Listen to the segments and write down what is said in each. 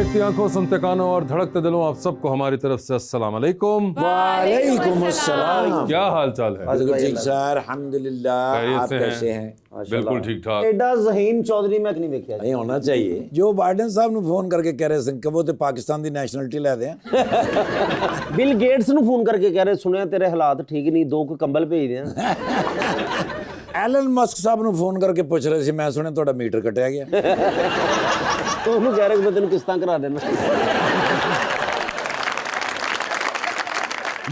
देखती आंखों, सुनते कानों और धड़कते दिलों, आप सबको हमारी तरफ से अस्सलाम वालेकुम। वालेकुम अस्सलाम। क्या हाल चाल है? बिल्कुल ठीक सर, अल्हम्दुलिल्लाह। आप कैसे हैं? बिल्कुल ठीक ठाक। एडा ज़हीन चौधरी मैं नहीं देखा नहीं होना चाहिए। जो बाइडन साहब ने फोन करके कह रहे सन कि वो तो पाकिस्तान की नैशनलिटी ले दें। बिल गेट्स ਨੂੰ फोन करके कह रहे सुने तेरे हालात ठीक नहीं, दो कोई कंबल भेज दें। एलन मस्क साहब ਨੂੰ फोन करके पूछ रहे थे, मैं सुने ਤੁਹਾਡਾ मीटर कटिया गया। तो ਉਹਨੂੰ कह रहे कि मैं तेन किस्तां करा देना।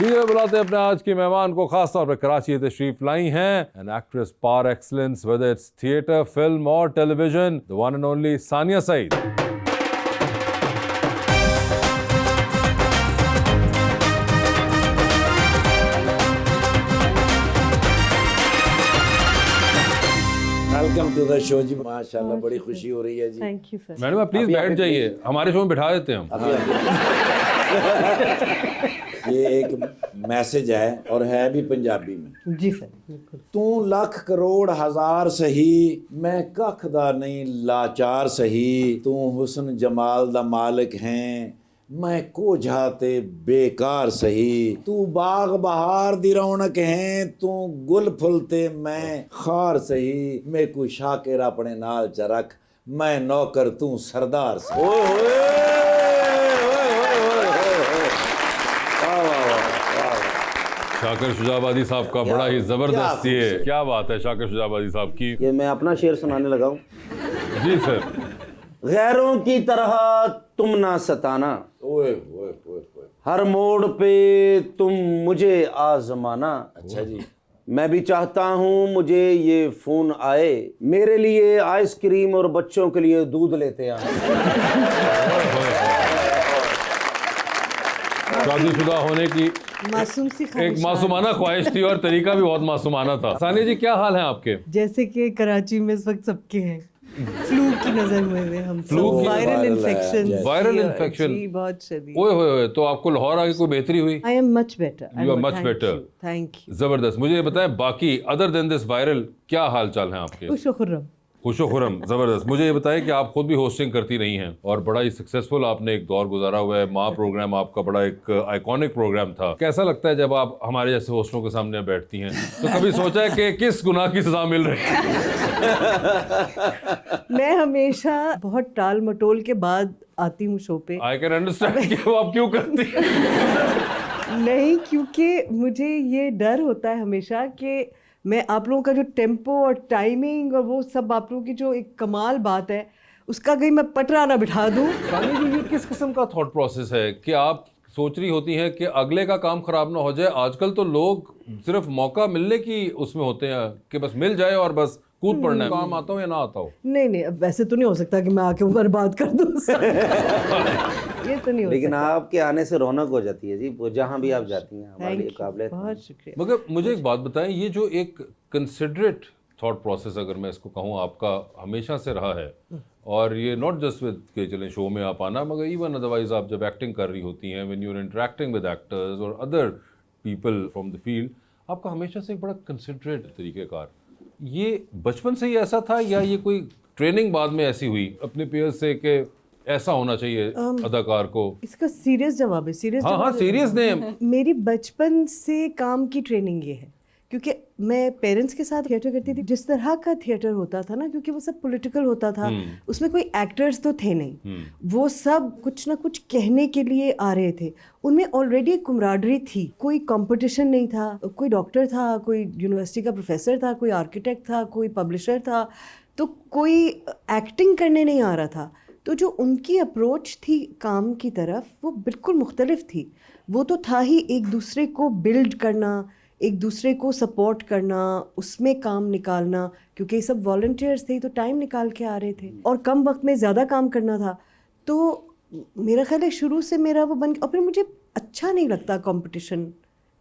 लीजिए बुलाते हैं अपने आज के मेहमान को, खास तौर पर कराची तशरीफ लाई हैं an actress par excellence whether it's theatre, film और television, the one and only Sania Saeed. Welcome to the show ji. माशाल्लाह बड़ी खुशी हो रही है जी। Thank you sir. मैडम आप प्लीज बैठ जाइए, हमारे शो में बिठा देते हैं हम। ये एक मैसेज है और है भी पंजाबी में। जी सर बिल्कुल। तू लाख करोड़ हजार सही, मैं कख दा नहीं लाचार सही, तू हुस्न जमाल दा मालिक है, मैं कोझाते बेकार सही, तू बाग बहार दी रौनक है, तू गुल फुलते मैं खार सही, मैं कोई शाकिर अपने नाल च रख, मैं नौकर तू सरदार सही। शाकिर शुजाबादी साहब का बड़ा ही जबरदस्त ये क्या बात है शाकिर शुजाबादी साहब की। ये मैं अपना शेर सुनाने लगा हूँ। जी सर। गैरों की तरह तुम ना सताना, ओए ओए ओए ओए। हर मोड़ पे तुम मुझे आजमाना। अच्छा जी। मैं भी चाहता हूँ मुझे ये फोन आए, मेरे लिए आइसक्रीम और बच्चों के लिए दूध लेते आए। शादीशुदा होने की मासूम सी एक मासूमाना ख्वाहिश थी और तरीका भी बहुत मासूमाना था। सानिया जी क्या हाल है आपके? जैसे कि कराची में इस वक्त सबके हैं, फ्लू की नजर हुए हैं हम फ्लू सब, की वायरल वायरल है, इन्फेक्शन। वायरल इन्फेक्शन जी बहुत शदीद। ओए होए, तो आपको लाहौर आके कोई बेहतरी हुई? I am much better. You are much better. Thank you. जबरदस्त। मुझे ये बताएं बाकी अदर देन दिस वायरल क्या हाल चाल है आपके? खुश खुर्रम। खुशो खुरम। जबरदस्त। मुझे ये बताएं कि आप खुद भी होस्टिंग करती रही हैं और बड़ा ही सक्सेसफुल आपने एक दौर गुजारा हुआ है। माँ प्रोग्राम आपका बड़ा एक आइकॉनिक प्रोग्राम था। कैसा लगता है जब आप हमारे जैसे होस्टों के सामने बैठती हैं? तो कभी सोचा है कि किस गुनाह की सजा मिल रही है? मैं हमेशा बहुत टाल मटोल के बाद आती हूँ शो पे। आई कैन अंडरस्टैंड कि वो आप क्यों करती हैं। नहीं, क्योंकि मुझे ये डर होता है हमेशा कि मैं आप लोगों का जो टेम्पो और टाइमिंग और वो सब आप लोगों की जो एक कमाल बात है उसका कहीं मैं पटरा ना बिठा दूँ। सानिया जी ये किस किस्म का थॉट प्रोसेस है कि आप सोच रही होती हैं कि अगले का काम खराब ना हो जाए? आजकल तो लोग सिर्फ मौका मिलने की उसमें होते हैं कि बस मिल जाए और बस कूद पड़ना है, काम आता हो या ना आता हो। नहीं नहीं, अब वैसे तो नहीं हो सकता कि मैं आके बर्बाद कर दूं। ये तो नहीं हो लेकिन सकता। आपके आने से रौनक हो जाती है जी, वो जहाँ भी आप जाती हैं हमारे लिए Thank you, काबिल। बहुत शुक्रिया। मगर मुझे एक बात बताएं, ये जो एक कंसिडरेट थॉट प्रोसेस अगर मैं इसको कहूँ आपका हमेशा से रहा है, और ये नॉट जस्ट विद के चलें शो में आप आना, मगर इवन अदरवाइज आप जब एक्टिंग कर रही होती हैं, when you are interacting with actors और other people from the field, आपका हमेशा से एक बड़ा कंसिडरेट तरीक़ेकार। ये बचपन से ही ऐसा था या ये कोई ट्रेनिंग बाद में ऐसी हुई अपने पेयर्स से कि ऐसा होना चाहिए अदाकार को? इसका सीरियस जवाब है, सीरियस हाँ हाँ सीरियस ने। मेरी बचपन से काम की ट्रेनिंग ये है, क्योंकि मैं पेरेंट्स के साथ थिएटर करती थी। जिस तरह का थिएटर होता था ना, क्योंकि वो सब पॉलिटिकल होता था, उसमें कोई एक्टर्स तो थे नहीं, वो सब कुछ ना कुछ कहने के लिए आ रहे थे। उनमें ऑलरेडी एक कुमराडरी थी, कोई कंपटीशन नहीं था। कोई डॉक्टर था, कोई यूनिवर्सिटी का प्रोफेसर था, कोई आर्किटेक्ट था, कोई पब्लिशर था, तो कोई एक्टिंग करने नहीं आ रहा था। तो जो उनकी अप्रोच थी काम की तरफ वो बिल्कुल मुख्तलिफ थी। वो तो था ही एक दूसरे को बिल्ड करना, एक दूसरे को सपोर्ट करना, उसमें काम निकालना, क्योंकि ये सब वॉलंटियर्स थे तो टाइम निकाल के आ रहे थे और कम वक्त में ज़्यादा काम करना था। तो मेरा ख्याल है शुरू से मेरा वो बन। और फिर मुझे अच्छा नहीं लगता कंपटीशन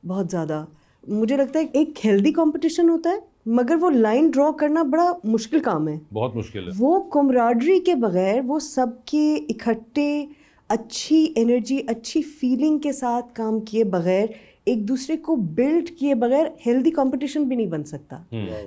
बहुत ज़्यादा। मुझे लगता है एक हेल्दी कंपटीशन होता है, मगर वो लाइन ड्रॉ करना बड़ा मुश्किल काम है, बहुत मुश्किल है। वो कमराडरी के बगैर, वो सबके इकट्ठे अच्छी एनर्जी, अच्छी फीलिंग के साथ काम किए बगैर, एक दूसरे को बिल्ड किए बगैर हेल्दी कंपटीशन भी नहीं बन सकता।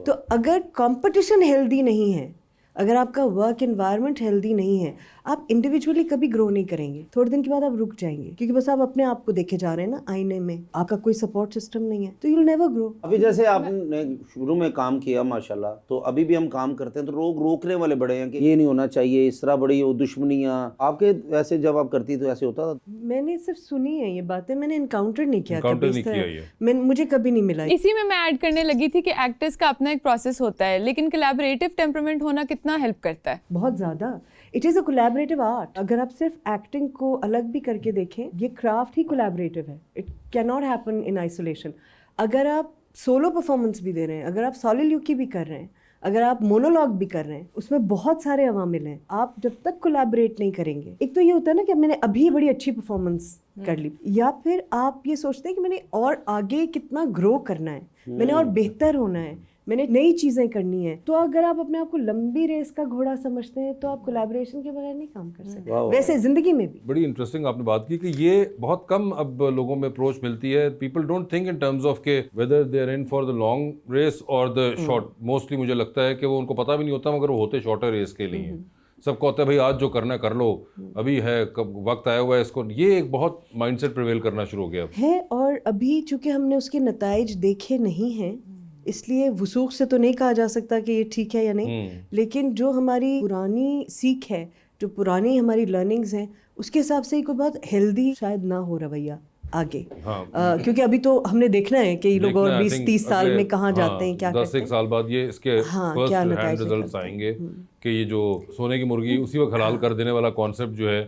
तो अगर कंपटीशन हेल्दी नहीं है, अगर आपका वर्क एनवायरनमेंट हेल्दी नहीं है, आप इंडिविजुअली कभी ग्रो नहीं करेंगे। थोड़े दिन के बाद आप रुक जाएंगे, क्योंकि बस आप अपने आप को देखे जा रहे हैं ना आईने में, आपका कोई सपोर्ट सिस्टम नहीं है, तो यू विल नेवर ग्रो। अभी जैसे आपने शुरू में काम किया माशाल्लाह, तो अभी भी हम काम करते हैं तो लोग रोकने वाले बड़े हैं कि ये नहीं होना चाहिए, इस तरह बड़ी वो दुश्मनियाँ। आपके वैसे जब आप करती तो ऐसे होता था? मैंने सिर्फ सुनी है ये बातें, मैंने इनकाउंटर नहीं किया Encounter कभी नहीं इस तरह। किया ये। मुझे कभी नहीं मिला। इसी में मैं ऐड करने लगी थी कि एक्टर्स का अपना एक प्रोसेस होता है, लेकिन कोलैबोरेटिव टेम्परामेंट होना कितना हेल्प करता है? बहुत ज़्यादा। It is a collaborative art. अगर आप सिर्फ एक्टिंग को अलग भी करके देखें, ये क्राफ्ट ही कोलैबोरेटिव है। It can not happen in isolation. अगर आप सोलो परफॉर्मेंस भी दे रहे हैं, अगर आप सॉलिल्यूकी भी कर रहे हैं, अगर आप मोनोलॉग भी कर रहे हैं, उसमें बहुत सारे अवामिल हैं। आप जब तक कोलैबोरेट नहीं करेंगे, एक तो ये होता है ना कि मैंने अभी बड़ी अच्छी परफॉर्मेंस कर ली, या फिर आप ये सोचते हैं कि मैंने और आगे कितना ग्रो करना है, मैंने और बेहतर होना है, मैंने नई चीज़ें करनी है। तो अगर आप अपने आप को लंबी रेस का घोड़ा समझते हैं, तो आप कोलैबोरेशन के बगैर नहीं काम कर सकते। वैसे ज़िंदगी में भी बड़ी इंटरेस्टिंग आपने बात की कि ये बहुत कम अब लोगों में अप्रोच मिलती है। People don't think in terms of के whether they are in for the long race और द शॉर्ट। मोस्टली मुझे लगता है कि वो उनको पता भी नहीं होता, मगर वो होते शॉर्टर रेस के लिए। सबको होता है भाई आज जो करना है कर लो, अभी है, कब वक्त आया हुआ है इसको। ये एक बहुत माइंडसेट प्रिवेल करना शुरू हो गया है। और अभी चूंकि हमने उसके नताइज देखे नहीं हैं, इसलिए वसूख से तो नहीं कहा जा सकता कि ये ठीक है या नहीं, लेकिन जो हमारी पुरानी सीख है, जो पुरानी हमारी लर्निंग्स हैं, उसके हिसाब से कोई बहुत हेल्दी शायद ना हो रवैया आगे। क्योंकि अभी तो हमने देखना है कि ये लोग और 20-30 साल में कहाँ जाते हैं, क्या करते हैं। 10-1 साल बाद ये इसके फर्स्ट हैंड रिजल्ट्स आएंगे कि ये जो सोने की मुर्गी उसी वक्त हलाल कर देने वाला कॉन्सेप्ट जो है,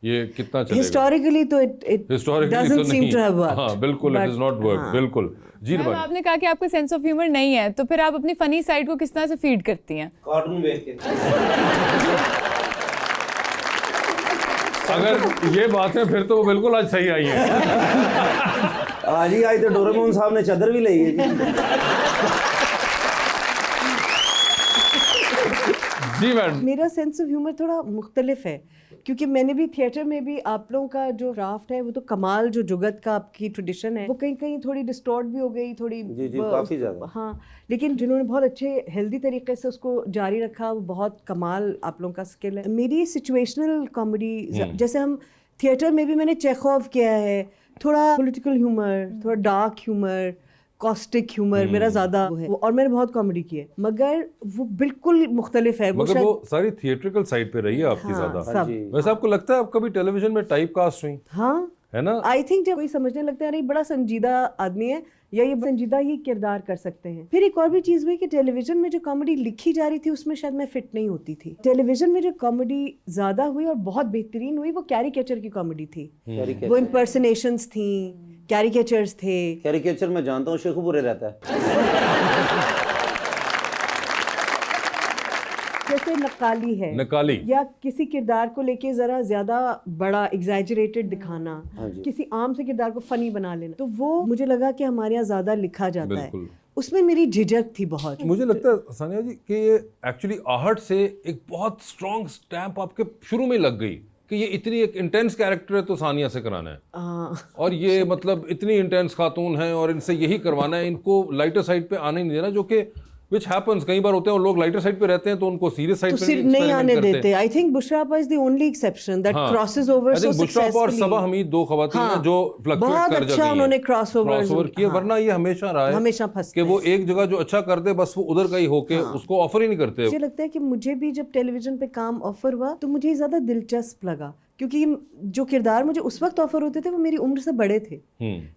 ये कितना चलेगा। हिस्टोरिकली तो it doesn't seem to have worked. हाँ बिल्कुल, इट इज नॉट वर्क। बिल्कुल जी। मैम, आपने कहा कि आपका सेंस ऑफ ह्यूमर नहीं है, तो फिर आप अपनी फनी साइड को किस तरह से फीड करती हैं? कार्टून देख के। अगर ये बात है फिर तो वो बिल्कुल आज सही आई है। आज ही आज तो डोरेमोन साहब ने चादर भी ली है जी मैडम। मेरा सेंस ऑफ ह्यूमर थोड़ा मुख्तलिफ है, क्योंकि मैंने भी थिएटर में भी आप लोगों का जो क्राफ्ट है, वो तो कमाल, जो जुगत का आपकी ट्रेडिशन है, वो कहीं कहीं थोड़ी डिस्टॉर्ट भी हो गई, थोड़ी जी काफ़ी ज़्यादा। हाँ, लेकिन जिन्होंने बहुत अच्छे हेल्दी तरीके से उसको जारी रखा, वो बहुत कमाल आप लोगों का स्किल है। मेरी सिचुएशनल कॉमेडी, जैसे हम थिएटर में भी मैंने चेखोव किया है, थोड़ा पॉलिटिकल ह्यूमर, थोड़ा डार्क ह्यूमर, कॉस्टिक ह्यूमर मेरा ज़्यादा वो है, और मैंने बहुत कॉमेडी की है, मगर वो बिल्कुल मुख्तलिफ है। मगर वो सारी थिएट्रिकल साइड पे रही है आपकी ज़्यादा। सब। वैसे आपको लगता है आप कभी टेलीविजन में टाइप कास्ट हुई? हाँ, है ना। आई थिंक जब कोई समझने लगता है नहीं बड़ा संजीदा आदमी है, या ये संजीदा ही किरदार कर सकते हैं। फिर एक और भी चीज़ हुई कि टेलीविजन में जो कॉमेडी लिखी जा रही थी, उसमें शायद मैं फिट नहीं होती थी। टेलीविजन में जो कॉमेडी ज़्यादा हुई और बहुत बेहतरीन हुई, वो कैरिकेचर की कॉमेडी थी। वो इम्पर्सनेशंस थी, कैरिकेचर्स थे। कैरिकेचर मैं जानता हूँ, शेखुपुरे रहता है। जैसे नकाली है, नकाली, या किसी किरदार को लेके जरा ज्यादा बड़ा एग्जैजरेटेड दिखाना, किसी आम से किरदार को फनी बना लेना, तो वो मुझे लगा कि हमारे यहाँ ज्यादा लिखा जाता है। उसमें मेरी झिझक थी बहुत। मुझे लगता है सानिया जी कि ये एक्चुअली आहट से एक बहुत स्ट्रॉन्ग स्टैंप आपके शुरू में लग गई कि ये इतनी एक इंटेंस कैरेक्टर है तो सानिया से कराना है, और ये मतलब इतनी इंटेंस खातून है और इनसे यही करवाना है, इनको लाइटर साइड पे आने नहीं देना, जो कि which happens कई बार होते हैं और लोग लाइटर साइड पे रहते हैं तो उनको सीरियस साइड पे नहीं आने देते। आई थिंक बुशरा आपा is the only exception that crosses over so successfully. Bushra और सबा हमीद दो खवातीन हैं जो फ्लक्चुएट कर जाती हैं। अच्छा उन्होंने क्रॉसओवर किया, वरना ये हमेशा रहा है, हमेशा फंसते कि वो एक जगह जो अच्छा कर दे बस वो उधर का ही होके उसको ऑफर ही नहीं करते। मुझे लगता है कि मुझे भी जब टेलीविजन पे काम ऑफर हुआ तो मुझे ज़्यादा दिलचस्प लगा, क्योंकि जो किरदार मुझे उस वक्त ऑफर होते थे वो मेरी उम्र से बड़े थे,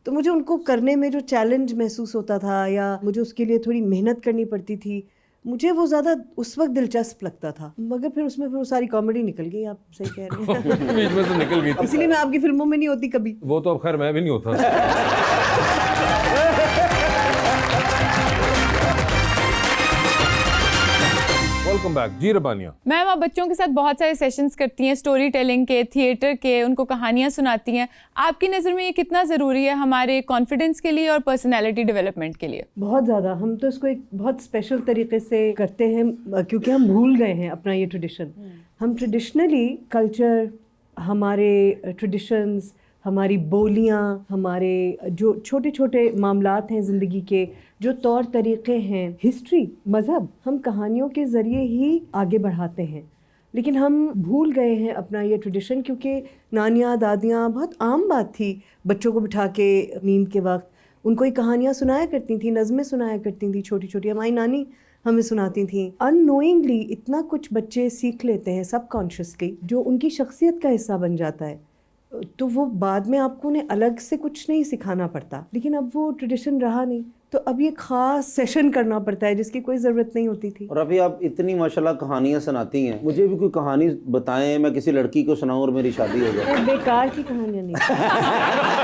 तो मुझे उनको करने में जो चैलेंज महसूस होता था या मुझे उसके लिए थोड़ी मेहनत करनी पड़ती थी, मुझे वो ज़्यादा उस वक्त दिलचस्प लगता था। मगर फिर उसमें फिर वो सारी कॉमेडी निकल गई, आप सही कह रहे हैं। बीच में से निकल गई, इसलिए मैं आपकी फिल्मों में नहीं होती कभी। वो तो अब खैर मैं भी नहीं होता। वेलकम बैक जी रबानिया। मैम, आप बच्चों के साथ बहुत सारे सेशंस करती हैं, स्टोरी टेलिंग के, थिएटर के, उनको कहानियाँ सुनाती हैं। आपकी नज़र में ये कितना ज़रूरी है हमारे कॉन्फिडेंस के लिए और पर्सनैलिटी डेवलपमेंट के लिए? बहुत ज़्यादा। हम तो इसको एक बहुत स्पेशल तरीके से करते हैं, क्योंकि हम भूल गए हैं अपना ये ट्रेडिशन। हम ट्रेडिशनली कल्चर, हमारे ट्रेडिशंस, हमारी बोलियाँ, हमारे जो छोटे छोटे मामलात हैं ज़िंदगी के, जो तौर तरीक़े हैं, हिस्ट्री, मज़हब, हम कहानियों के ज़रिए ही आगे बढ़ाते हैं। लेकिन हम भूल गए हैं अपना ये ट्रेडिशन, क्योंकि नानियाँ दादियाँ बहुत आम बात थी बच्चों को बिठा के नींद के वक्त उनको ही कहानियाँ सुनाया करती थी, नज़में सुनाया करती थी छोटी छोटी, हमारी नानी हमें सुनाती थी। अननोइंगली इतना कुछ बच्चे सीख लेते हैं सबकॉन्शियसली, जो उनकी शख्सियत का हिस्सा बन जाता है। तो वो बाद में आपको उन्हें अलग से कुछ नहीं सिखाना पड़ता, लेकिन अब वो ट्रेडिशन रहा नहीं, तो अब ये ख़ास सेशन करना पड़ता है जिसकी कोई ज़रूरत नहीं होती थी। और अभी आप इतनी माशाल्लाह कहानियाँ सुनाती हैं, मुझे भी कोई कहानी बताएं, मैं किसी लड़की को सुनाऊं और मेरी शादी हो जाए। बेकार की कहानियाँ नहीं।